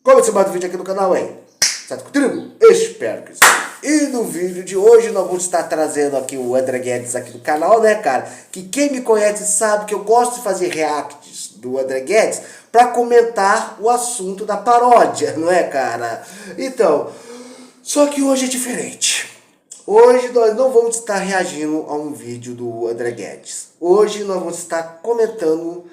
Comece mais um vídeo aqui no canal, hein? Certo comigo? Espero que sim. E no vídeo de hoje nós vamos estar trazendo aqui o André Guedes aqui do canal, né, cara? Que quem me conhece sabe que eu gosto de fazer reacts do André Guedes para comentar o assunto da paródia, não é, cara? Então, só que hoje é diferente. Hoje nós não vamos estar reagindo a um vídeo do André Guedes. Hoje nós vamos estar comentando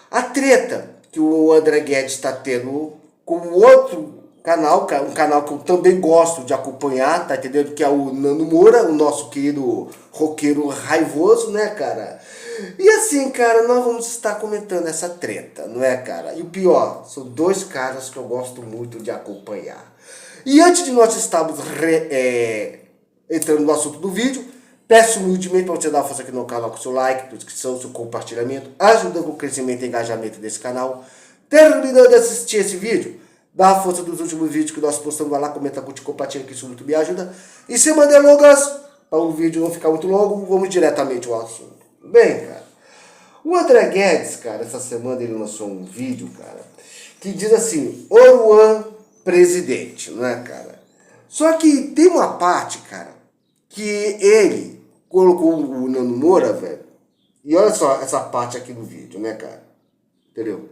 a treta que o André Guedes está tendo com outro canal, um canal que eu também gosto de acompanhar, tá entendendo? Que é o Nando Moura, o nosso querido roqueiro raivoso, né, cara? E assim, cara, nós vamos estar comentando essa treta, não é, cara? E o pior, são dois caras que eu gosto muito de acompanhar. E antes de nós estarmos entrando no assunto do vídeo, peço humildemente para você dar uma força aqui no canal com seu like, sua inscrição, seu compartilhamento, ajudando o crescimento e engajamento desse canal. Terminando de assistir esse vídeo, dá a força dos últimos vídeos que nós postamos, vai lá, comenta, curte, compartilha, que isso muito me ajuda. E sem mais delongas, para o vídeo não ficar muito longo, vamos diretamente ao assunto. Bem, cara, o André Guedes, cara, essa semana ele lançou um vídeo, cara, que diz assim, Oruan presidente, não é, cara? Só que tem uma parte, cara, que ele colocou o Nando Moura, velho, e olha só essa parte aqui do vídeo, né, cara? Entendeu?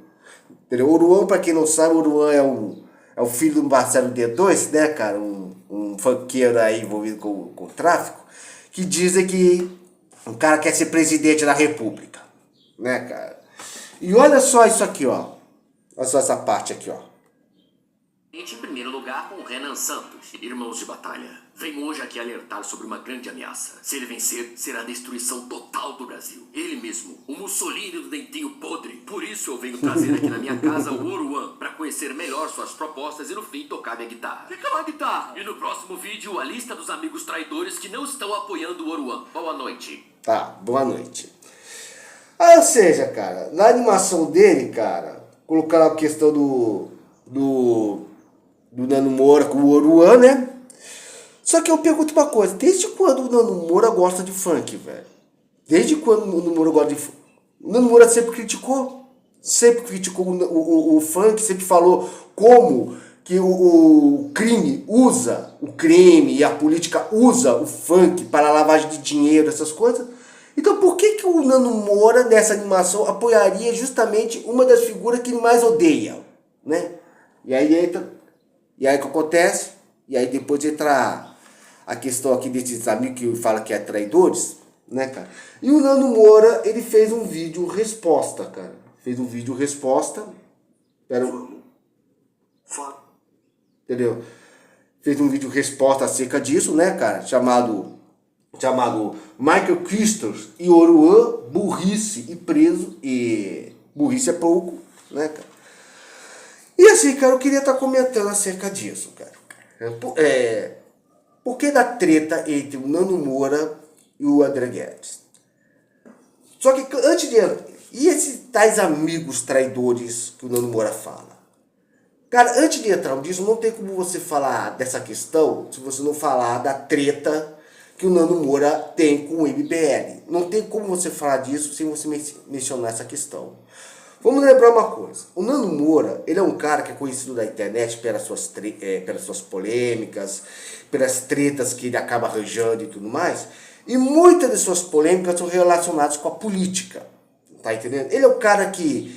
Oruan, pra quem não sabe, Oruan é o filho do Marcelo D2, né, cara? Um funkeiro aí envolvido com o tráfico, que dizem que um cara quer ser presidente da república, né, cara? E olha só isso aqui, ó. Olha só essa parte aqui, ó. Em primeiro lugar com o Renan Santos, irmãos de batalha. Venho hoje aqui alertar sobre uma grande ameaça. Se ele vencer, será a destruição total do Brasil. Ele mesmo, o Mussolini do dentinho podre. Por isso eu venho trazer aqui na minha casa o Oruan, para conhecer melhor suas propostas e no fim tocar minha guitarra. Fica lá, guitarra! E no próximo vídeo, a lista dos amigos traidores que não estão apoiando o Oruan. Boa noite. Tá, boa noite. Ah, ou seja, cara, na animação dele, cara, colocaram a questão do Nando Moura com o Oruan, né? Só que eu pergunto uma coisa, desde quando o Nando Moura gosta de funk, velho? Desde quando o Nando Moura gosta de funk? O Nando Moura sempre criticou o funk, sempre falou como que o crime e a política usa o funk para lavagem de dinheiro, essas coisas. Então por que o Nando Moura, nessa animação, apoiaria justamente uma das figuras que ele mais odeia, né? E aí o que acontece? E aí depois entra a questão aqui desses amigos que fala que é traidores, né, cara? E o Nando Moura, ele fez um vídeo resposta, cara. Fez um vídeo resposta. Entendeu? Fez um vídeo resposta acerca disso, né, cara? Chamado Michael Christos e Oruan, burrice e preso. E burrice é pouco, né, cara? E assim, cara, eu queria estar comentando acerca disso, cara. Por que da treta entre o Nando Moura e o André Guedes? Só que antes de... E esses tais amigos traidores que o Nando Moura fala? Cara, antes de entrar nisso, não tem como você falar dessa questão se você não falar da treta que o Nando Moura tem com o MBL. Não tem como você falar disso sem você mencionar essa questão. Vamos lembrar uma coisa, o Nando Moura, ele é um cara que é conhecido na internet pelas suas polêmicas, pelas tretas que ele acaba arranjando e tudo mais, e muitas de suas polêmicas são relacionadas com a política, tá entendendo? Ele é um cara que,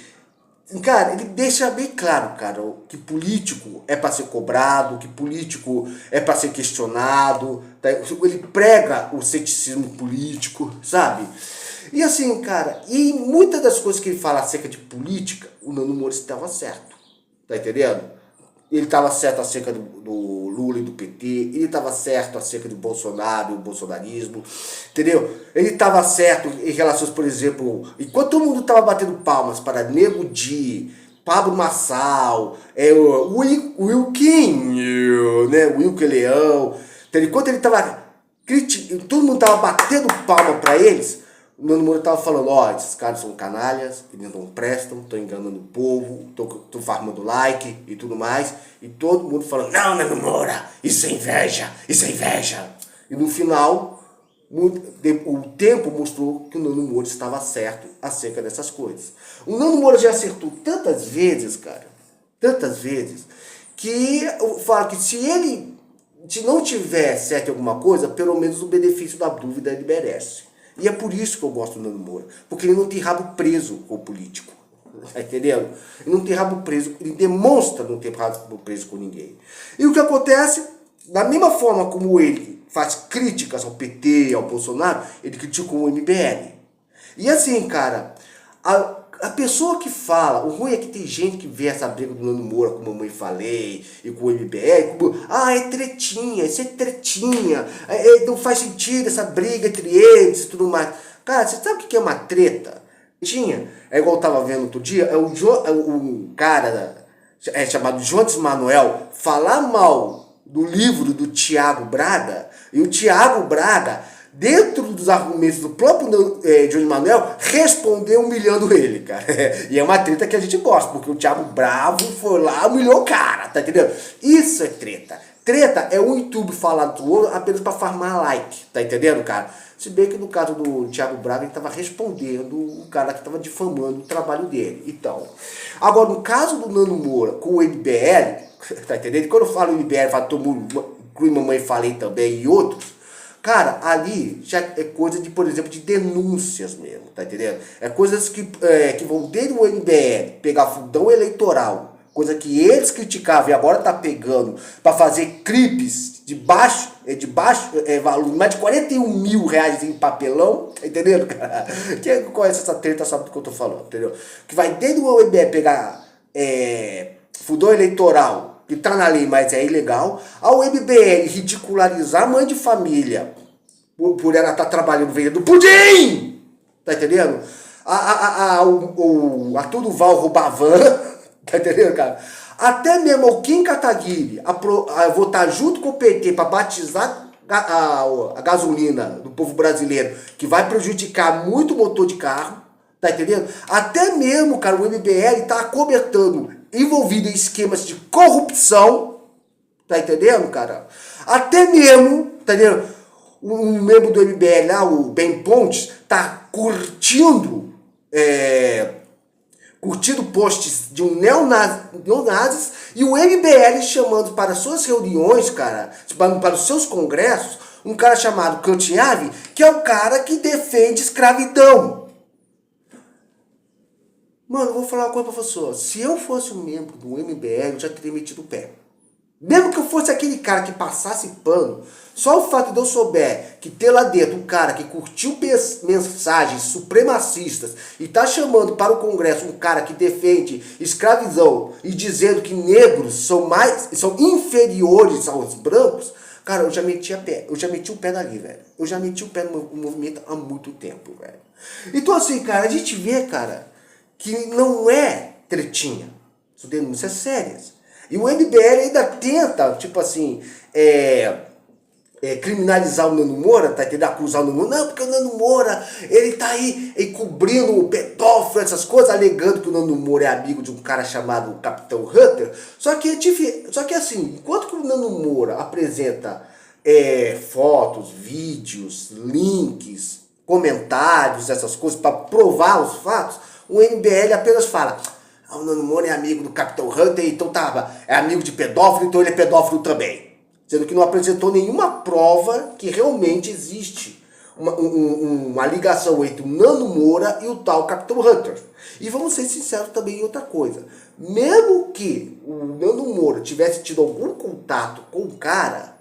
cara, ele deixa bem claro, cara, que político é para ser cobrado, que político é para ser questionado, tá? Ele prega o ceticismo político, sabe? E assim, cara, e muitas das coisas que ele fala acerca de política, o Nando Moura estava certo, tá entendendo? Ele estava certo acerca do Lula e do PT, ele estava certo acerca do Bolsonaro e o bolsonarismo, entendeu? Ele estava certo em relação, por exemplo, enquanto todo mundo estava batendo palmas para Nego Di, Pablo Marçal, Wilkin, né, Wilker Leão, entendeu? Enquanto ele estava todo mundo estava batendo palma para eles, o Nando Moura tava falando, ó, esses caras são canalhas, eles não prestam, estão enganando o povo, estão farmando like e tudo mais. E todo mundo falando, não, Nando Moura, isso é inveja, isso é inveja. E no final, o tempo mostrou que o Nando Moura estava certo acerca dessas coisas. O Nando Moura já acertou tantas vezes, cara, tantas vezes, que eu falo que se não tiver certo em alguma coisa, pelo menos o benefício da dúvida ele merece. E é por isso que eu gosto do Nando Moura, porque ele não tem rabo preso com o político. Tá entendendo? Ele não tem rabo preso, ele demonstra não ter rabo preso com ninguém. E o que acontece, da mesma forma como ele faz críticas ao PT, ao Bolsonaro, ele critica o MBL. E assim, cara, a pessoa que fala, o ruim é que tem gente que vê essa briga do Nando Moura com a Mamãe Falei e com o MBL, como, é tretinha, isso é tretinha, não faz sentido essa briga entre eles e tudo mais. Cara, você sabe o que é uma treta? É igual eu tava vendo outro dia, um cara chamado Jones Manuel falar mal do livro do Thiago Braga, e o Thiago Braga, dentro dos argumentos do próprio Jones Manuel, respondeu humilhando ele, cara. E é uma treta que a gente gosta, porque o Thiago Bravo foi lá, humilhou o cara, tá entendendo? Isso é treta. Treta é um YouTube falar do outro apenas pra farmar like, tá entendendo, cara? Se bem que no caso do Thiago Braga, ele estava respondendo o cara que estava difamando o trabalho dele. Então, agora no caso do Nando Moura com o MBL, tá entendendo? Quando eu falo MBL, todo mundo, inclui Mamãe Falei também e outros, cara, ali já é coisa de, por exemplo, de denúncias mesmo, tá entendendo? É coisas que vão desde o MBL pegar fundão eleitoral, coisa que eles criticavam e agora tá pegando para fazer clipes de baixo valor, mais de 41 mil reais em papelão, tá entendendo, cara? Quem conhece essa treta sabe do que eu tô falando, entendeu? Que vai desde o MBL pegar fundão eleitoral, que tá na lei, mas é ilegal, ao MBL ridicularizar a mãe de família por ela estar trabalhando vendendo pudim, tá entendendo? A Arthur Val roubar van, tá entendendo, cara? Até mesmo o Kim Kataguiri a votar junto com o PT para batizar a gasolina do povo brasileiro, que vai prejudicar muito o motor de carro, tá entendendo? Até mesmo, cara, o MBL tá acobertando, envolvido em esquemas de corrupção, tá entendendo, cara? Até mesmo, tá entendendo? Um membro do MBL lá, o Ben Pontes, tá curtindo posts de um neonazis e o MBL chamando para suas reuniões, cara, para os seus congressos, um cara chamado Cantiave, que é o cara que defende escravidão. Mano, eu vou falar uma coisa pra você. Se eu fosse um membro do MBL, eu já teria metido o pé. Mesmo que eu fosse aquele cara que passasse pano, só o fato de eu souber que tem lá dentro um cara que curtiu mensagens supremacistas e tá chamando para o Congresso um cara que defende escravidão e dizendo que negros são inferiores aos brancos, cara, eu já meti o pé dali, velho. Eu já meti o pé no movimento há muito tempo, velho. Então assim, cara, a gente vê, cara, que não é tretinha, são denúncias sérias. E o MBL ainda tenta, tipo assim, criminalizar o Nando Moura, tá entendendo? Acusar o Nando Moura. Não, porque o Nando Moura, ele tá aí cobrindo o pedófilo, essas coisas, alegando que o Nando Moura é amigo de um cara chamado Capitão Hunter. Só que assim, enquanto que o Nando Moura apresenta fotos, vídeos, links, comentários, essas coisas, para provar os fatos, o MBL apenas fala: o Nando Moura é amigo do Capitão Hunter, então é amigo de pedófilo, então ele é pedófilo também. Sendo que não apresentou nenhuma prova que realmente existe uma ligação entre o Nando Moura e o tal Capitão Hunter. E vamos ser sinceros também em outra coisa. Mesmo que o Nando Moura tivesse tido algum contato com o cara,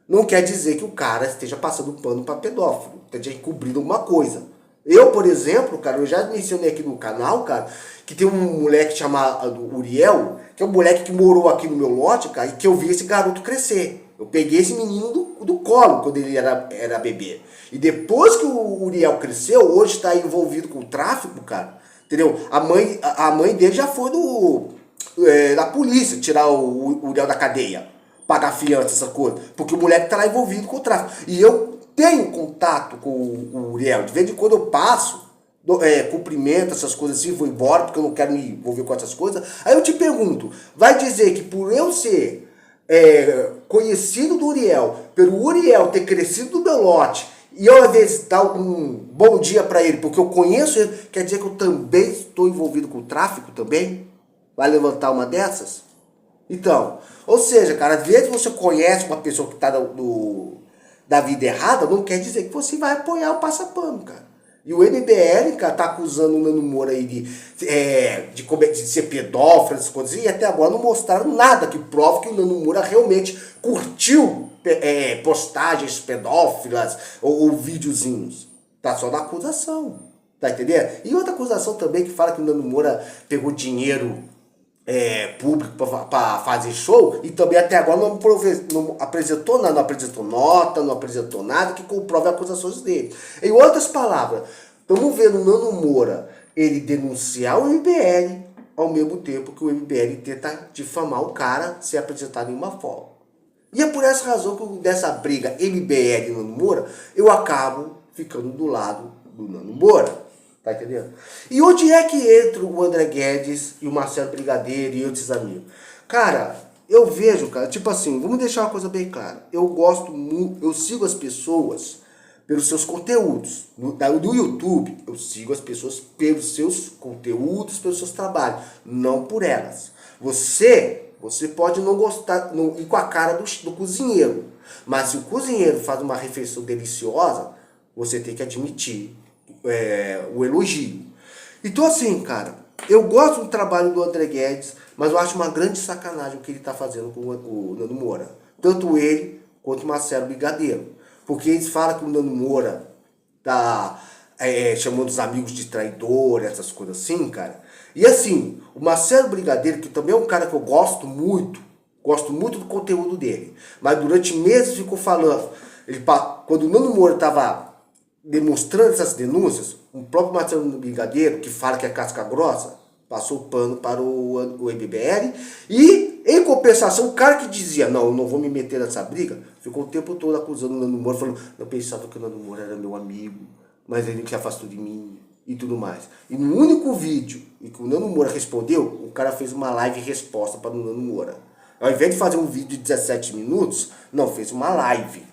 não quer dizer que o cara esteja passando pano para pedófilo, esteja encobrindo alguma coisa. Eu, por exemplo, cara, eu já mencionei aqui no canal, cara, que tem um moleque chamado Uriel, que é um moleque que morou aqui no meu lote, cara, e que eu vi esse garoto crescer. Eu peguei esse menino do colo quando ele era bebê. E depois que o Uriel cresceu, hoje está envolvido com o tráfico, cara, entendeu? A mãe dele já foi da polícia tirar o Uriel da cadeia, pagar fiança, essa coisa, porque o moleque tá lá envolvido com o tráfico. E eu tenho contato com o Uriel, de vez em quando eu passo, cumprimento essas coisas assim, vou embora porque eu não quero me envolver com essas coisas. Aí eu te pergunto, vai dizer que por eu ser conhecido do Uriel, pelo Uriel ter crescido no meu lote, e eu às vezes dar um bom dia para ele porque eu conheço ele, quer dizer que eu também estou envolvido com o tráfico também? Vai levantar uma dessas? Então, ou seja, cara, às vezes você conhece uma pessoa que tá da vida errada, não quer dizer que você vai apoiar o passapano, cara. E o MBL, cara, tá acusando o Nando Moura aí de ser pedófilo, essas coisas, e até agora não mostraram nada que prove que o Nando Moura realmente curtiu postagens pedófilas ou videozinhos. Tá só na acusação, tá entendendo? E outra acusação também que fala que o Nando Moura pegou dinheiro público para fazer show e também até agora não apresentou nada, não apresentou nota, não apresentou nada que comprove as acusações dele. Em outras palavras, estamos vendo o Nando Moura ele denunciar o MBL ao mesmo tempo que o MBL tenta difamar o cara sem apresentar nenhuma forma. E é por essa razão que dessa briga MBL e Nando Moura eu acabo ficando do lado do Nando Moura. Tá entendendo? E onde é que entra o André Guedes e o Marcelo Brigadeiro e outros amigos? Cara, eu vejo, cara, tipo assim, vamos deixar uma coisa bem clara. Eu gosto muito, eu sigo as pessoas pelos seus conteúdos. No YouTube, eu sigo as pessoas pelos seus conteúdos, pelos seus trabalhos, não por elas. Você pode não gostar, não ir com a cara do cozinheiro, mas se o cozinheiro faz uma refeição deliciosa, você tem que admitir o elogio. Então assim, cara, eu gosto do trabalho do André Guedes, mas eu acho uma grande sacanagem o que ele está fazendo com o Nando Moura. Tanto ele quanto o Marcelo Brigadeiro. Porque eles falam que o Nando Moura tá chamando os amigos de traidor, essas coisas assim, cara. E assim, o Marcelo Brigadeiro, que também é um cara que eu gosto muito do conteúdo dele, mas durante meses ficou falando, quando o Nando Moura estava demonstrando essas denúncias, o próprio Marcelo Brigadeiro, que fala que é casca grossa, passou o pano para o MBL, e em compensação, o cara que dizia, não, eu não vou me meter nessa briga, ficou o tempo todo acusando o Nando Moura, falando, eu pensava que o Nando Moura era meu amigo, mas ele se afastou de mim e tudo mais. E no único vídeo em que o Nando Moura respondeu, o cara fez uma live resposta para o Nando Moura. Ao invés de fazer um vídeo de 17 minutos, não, fez uma live.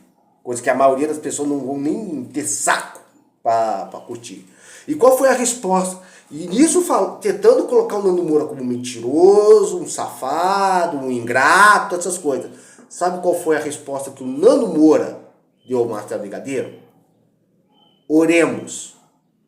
Coisa que a maioria das pessoas não vão nem ter saco para curtir. E qual foi a resposta? E nisso tentando colocar o Nando Moura como um mentiroso, um safado, um ingrato, essas coisas. Sabe qual foi a resposta que o Nando Moura deu ao Marcelo Brigadeiro? Oremos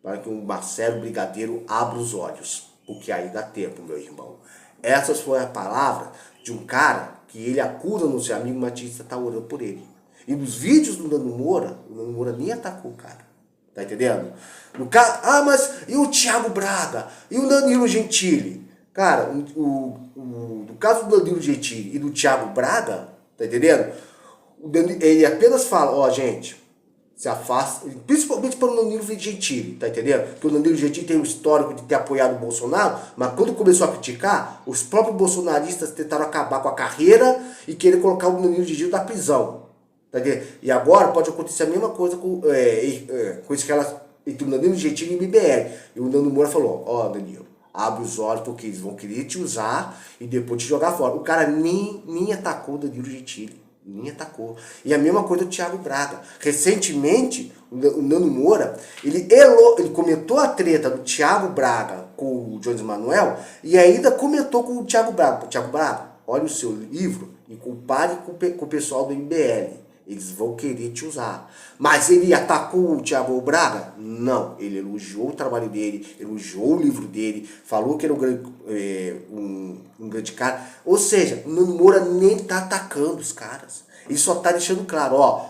para que o Marcelo Brigadeiro abra os olhos, porque aí dá tempo, meu irmão. Essas foram as palavras de um cara que ele acusa no seu amigo Matista está orando por ele. E nos vídeos do Nando Moura, o Nando Moura nem atacou o cara. Tá entendendo? Mas e o Thiago Braga? E o Danilo Gentili? Cara, no caso do Danilo Gentili e do Thiago Braga, tá entendendo? Ele apenas fala, gente, se afasta, principalmente para o Danilo Gentili, tá entendendo? Porque o Danilo Gentili tem um histórico de ter apoiado o Bolsonaro, mas quando começou a criticar, os próprios bolsonaristas tentaram acabar com a carreira e querer colocar o Danilo Gentili na prisão. Tá entendendo? E agora pode acontecer a mesma coisa com isso que ela entre o Danilo Gentili e o MBL. E o Nando Moura falou, Danilo, abre os olhos porque eles vão querer te usar e depois te jogar fora. O cara nem atacou o Danilo Gentili. Nem atacou. E a mesma coisa do Thiago Braga. Recentemente, o Nando Moura, ele comentou a treta do Thiago Braga com o Jones Manuel e ainda comentou com o Thiago Braga. Thiago Braga, olha o seu livro e compare com o pessoal do MBL. Eles vão querer te usar. Mas ele atacou o Thiago Braga? Não. Ele elogiou o trabalho dele, elogiou o livro dele, falou que era um grande cara. Ou seja, o Nando Moura nem tá atacando os caras. Ele só tá deixando claro,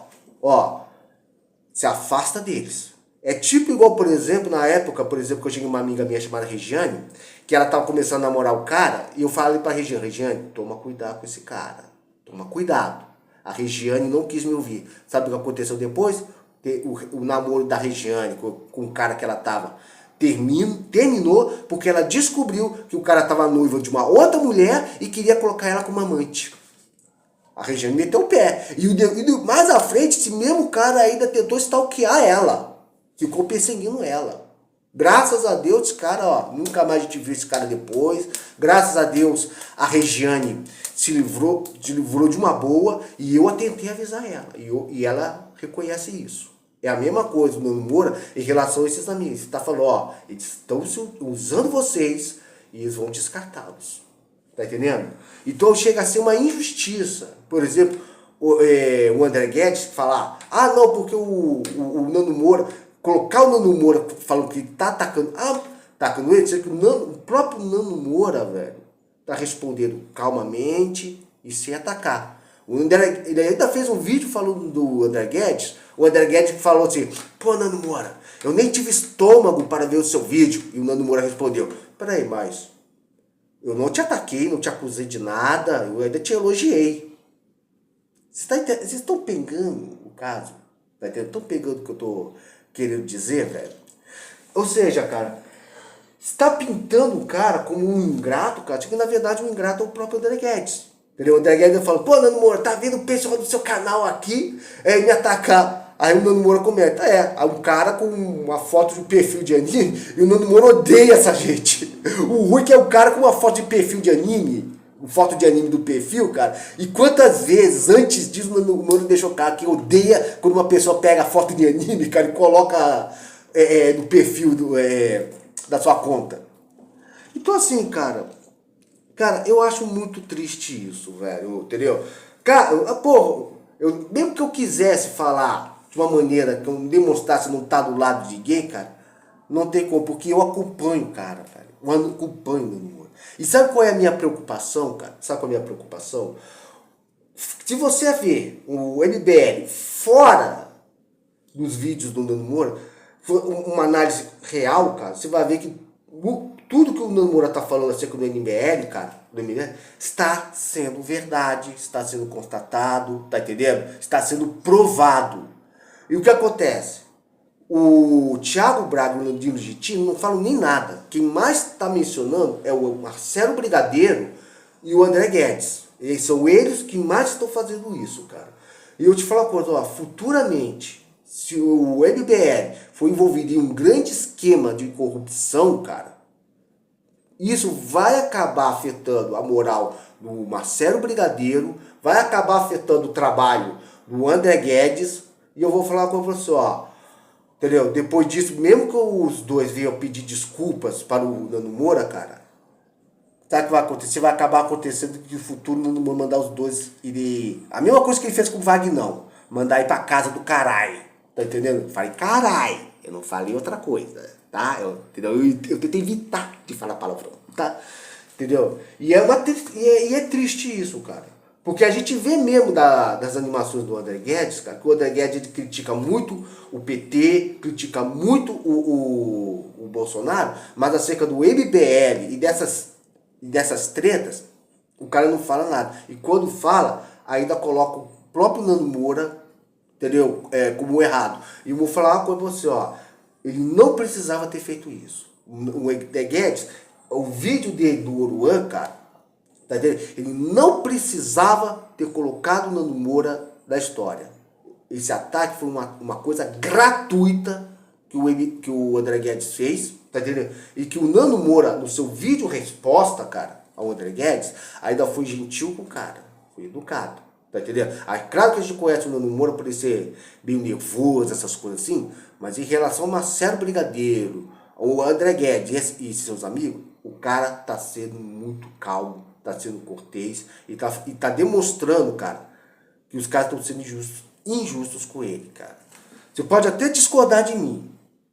se afasta deles. É tipo igual, por exemplo, na época, que eu tinha uma amiga minha chamada Regiane, que ela tava começando a namorar o cara, e eu falei pra Regiane, toma cuidado com esse cara. Toma cuidado. A Regiane não quis me ouvir. Sabe o que aconteceu depois? O namoro da Regiane com o cara que ela tava terminou porque ela descobriu que o cara tava noivo de uma outra mulher e queria colocar ela como amante. A Regiane meteu o pé. E mais à frente, esse mesmo cara ainda tentou stalkear ela. Ficou perseguindo ela. Graças a Deus, esse cara, nunca mais a gente viu esse cara depois. Graças a Deus, a Regiane se livrou de uma boa e eu tentei avisar ela. E ela reconhece isso. É a mesma coisa do Nando Moura em relação a esses amigos. Você está falando, eles estão usando vocês e eles vão descartá-los. Tá entendendo? Então chega a ser uma injustiça. Por exemplo, o André Guedes falar, ah não, porque o Nando Moura, colocar o Nando Moura falando que tá atacando, atacando ele, que o próprio Nando Moura, velho, tá respondendo calmamente e sem atacar. Ele ainda fez um vídeo falando do André Guedes, o André Guedes falou assim, pô Nando Moura, eu nem tive estômago para ver o seu vídeo. E o Nando Moura respondeu, peraí, mas eu não te ataquei, não te acusei de nada, eu ainda te elogiei. Vocês estão pegando o caso? Tá entendendo? Estão pegando o que eu tô querendo dizer, velho? Ou seja, cara, está pintando o cara como um ingrato, cara, que na verdade o ingrato é o próprio André Guedes. Entendeu? O André Guedes fala, pô, Nando Moura, tá vendo o pessoal do seu canal aqui me atacar? Aí o Nando Moura comenta, um cara com uma foto de perfil de anime, e o Nando Moura odeia essa gente. O ruim que é o cara com uma foto de perfil de anime, foto de anime do perfil, cara, e quantas vezes antes disso o Nando Moura deixou claro que odeia quando uma pessoa pega a foto de anime, cara, e coloca no perfil da sua conta. Então assim, cara, eu acho muito triste isso, velho, entendeu? Cara, porra, mesmo que eu quisesse falar de uma maneira que eu demonstrasse não estar do lado de ninguém, cara, não tem como, porque eu acompanho, cara, velho. Eu acompanho o Nando Moura. E sabe qual é a minha preocupação, cara? Sabe qual é a minha preocupação? Se você ver o MBL fora dos vídeos do Nando Moura, uma análise real, cara, você vai ver que tudo que o Nando Moura tá falando acerca do MBL, cara, está sendo verdade, está sendo constatado, tá entendendo? Está sendo provado. E o que acontece? O Thiago Braga e o Nandinho Gentili não falam nem nada. Quem mais está mencionando é o Marcelo Brigadeiro e o André Guedes. E são eles que mais estão fazendo isso, cara. E eu te falo uma coisa, ó, futuramente, se o MBL for envolvido em um grande esquema de corrupção, cara, isso vai acabar afetando a moral do Marcelo Brigadeiro, vai acabar afetando o trabalho do André Guedes, e eu vou falar com você, ó, entendeu? Depois disso, mesmo que os dois venham pedir desculpas para o Nando Moura, cara, sabe o que vai acontecer? Vai acabar acontecendo que no futuro o Nando Moura mandar os dois irem... A mesma coisa que ele fez com o Vagnão, mandar ir pra casa do caralho, tá entendendo? Eu falei caralho, eu não falei outra coisa, tá? Entendeu? Eu tentei evitar de falar palavrão, tá? Entendeu? E é triste isso, cara. Porque a gente vê mesmo das animações do André Guedes, cara, que o André Guedes ele critica muito o PT, critica muito o Bolsonaro, mas acerca do MBL e dessas tretas, o cara não fala nada. E quando fala, ainda coloca o próprio Nando Moura, entendeu? Como errado. E eu vou falar uma coisa pra você, ó. Ele não precisava ter feito isso. O André Guedes, o vídeo dele do Oruan, cara, tá entendendo? Ele não precisava ter colocado o Nando Moura na história. Esse ataque foi uma coisa gratuita que o André Guedes fez, tá entendendo? E que o Nando Moura, no seu vídeo resposta, cara, ao André Guedes, ainda foi gentil com o cara, foi educado, tá entendendo? Aí, claro que a gente conhece o Nando Moura por ele ser meio nervoso, essas coisas assim, mas em relação ao Marcelo Brigadeiro, o André Guedes e seus amigos, o cara tá sendo muito calmo, tá sendo cortês e tá demonstrando, cara, que os caras estão sendo injustos com ele, cara. Você pode até discordar de mim,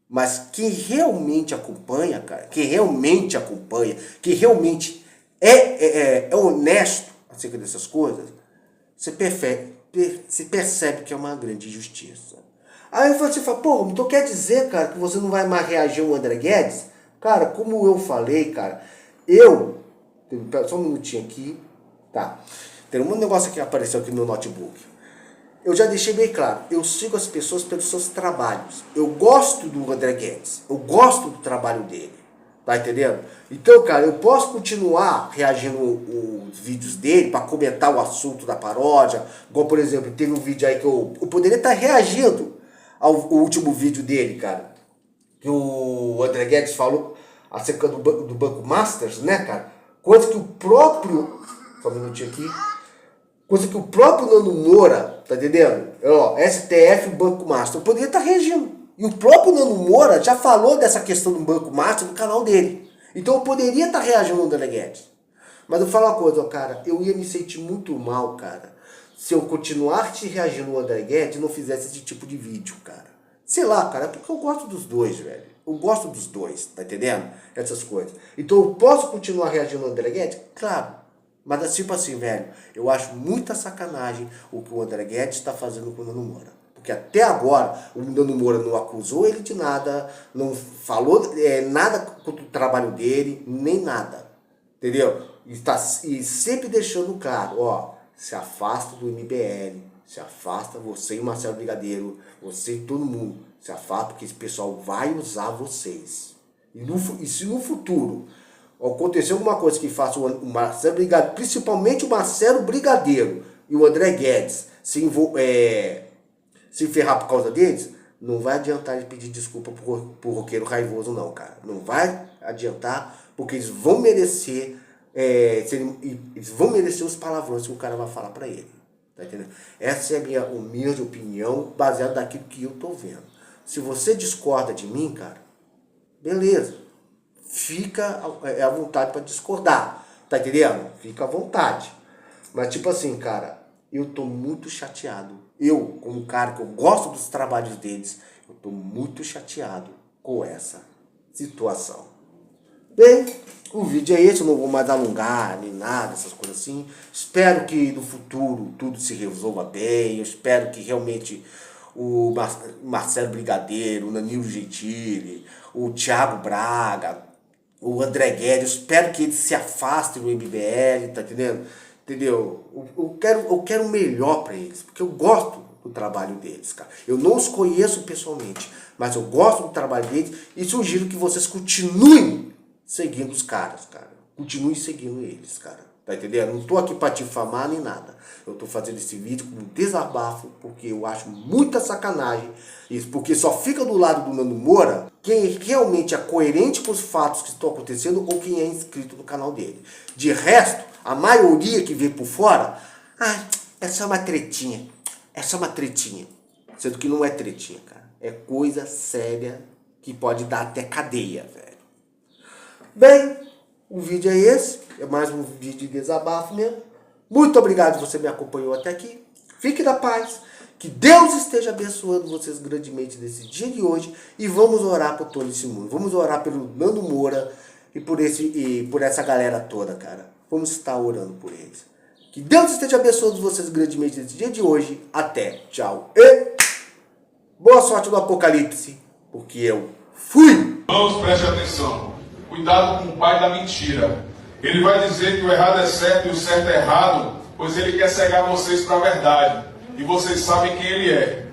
mas quem realmente acompanha, cara, quem realmente é honesto acerca dessas coisas, você percebe que é uma grande injustiça. Aí você fala, pô, então quer dizer, cara, que você não vai mais reagir ao André Guedes? Cara, como eu falei, cara, só um minutinho aqui, tá? Tem um negócio que apareceu aqui no notebook. Eu já deixei bem claro, eu sigo as pessoas pelos seus trabalhos. Eu gosto do André Guedes, eu gosto do trabalho dele, tá entendendo? Então, cara, eu posso continuar reagindo os vídeos dele para comentar o assunto da paródia, igual, por exemplo, teve um vídeo aí que eu poderia estar reagindo ao último vídeo dele, cara, que o André Guedes falou acerca do Banco Masters, né, cara? Coisa que o próprio... Só um minutinho aqui. Coisa que o próprio Nando Moura, tá entendendo? STF e Banco Master. Eu poderia estar reagindo. E o próprio Nando Moura já falou dessa questão do Banco Master no canal dele. Então eu poderia estar reagindo ao André Guedes. Mas eu falo uma coisa, ó, cara, eu ia me sentir muito mal, cara, se eu continuasse reagindo no André Guedes e não fizesse esse tipo de vídeo, cara. Sei lá, cara, porque eu gosto dos dois, velho. Eu gosto dos dois, tá entendendo? Essas coisas. Então eu posso continuar reagindo no André Guedes? Claro. Mas tipo assim, velho, eu acho muita sacanagem o que o André Guedes está fazendo com o Nando Moura. Porque até agora o Nando Moura não acusou ele de nada, não falou nada contra o trabalho dele, nem nada. Entendeu? E sempre deixando claro, ó, se afasta do MBL, se afasta você e o Marcelo Brigadeiro, você e todo mundo, se afasta porque esse pessoal vai usar vocês. E se no futuro acontecer alguma coisa que faça o Marcelo Brigadeiro, principalmente o Marcelo Brigadeiro e o André Guedes se ferrar por causa deles, não vai adiantar ele pedir desculpa pro roqueiro raivoso não, cara. Não vai adiantar, porque eles vão merecer eles vão merecer os palavrões que o cara vai falar pra ele. Tá entendendo? Essa é a minha humilde opinião, baseada naquilo que eu tô vendo. Se você discorda de mim, cara, beleza. Fica à vontade pra discordar. Tá entendendo? Fica à vontade. Mas tipo assim, cara, eu tô muito chateado. Eu, como cara que eu gosto dos trabalhos deles, eu tô muito chateado com essa situação. Bem, o vídeo é esse, eu não vou mais alongar nem nada, essas coisas assim. Espero que no futuro tudo se resolva bem. Eu espero que realmente o Marcelo Brigadeiro, o Danilo Gentili, o Thiago Braga, o André Guedes, eu espero que eles se afastem do MBL, tá entendendo? Entendeu? Eu quero o melhor para eles, porque eu gosto do trabalho deles, cara. Eu não os conheço pessoalmente, mas eu gosto do trabalho deles e sugiro que vocês continuem seguindo os caras, cara. Continuem seguindo eles, cara. Tá entendendo? Não tô aqui para difamar nem nada. Eu tô fazendo esse vídeo como um desabafo, porque eu acho muita sacanagem isso, porque só fica do lado do Nando Moura quem realmente é coerente com os fatos que estão acontecendo ou quem é inscrito no canal dele. De resto, a maioria que vê por fora, é só uma tretinha. É só uma tretinha. Sendo que não é tretinha, cara. É coisa séria que pode dar até cadeia, velho. Bem, o vídeo é esse. É mais um vídeo de desabafo mesmo. Muito obrigado se você me acompanhou até aqui. Fique na paz. Que Deus esteja abençoando vocês grandemente nesse dia de hoje. E vamos orar por todo esse mundo. Vamos orar pelo Nando Moura e por essa galera toda, cara. Vamos estar orando por eles. Que Deus esteja abençoando vocês grandemente nesse dia de hoje. Até. Tchau. E boa sorte no apocalipse. Porque eu fui. Irmãos, preste atenção. Cuidado com o pai da mentira. Ele vai dizer que o errado é certo e o certo é errado, pois ele quer cegar vocês para a verdade. E vocês sabem quem ele é.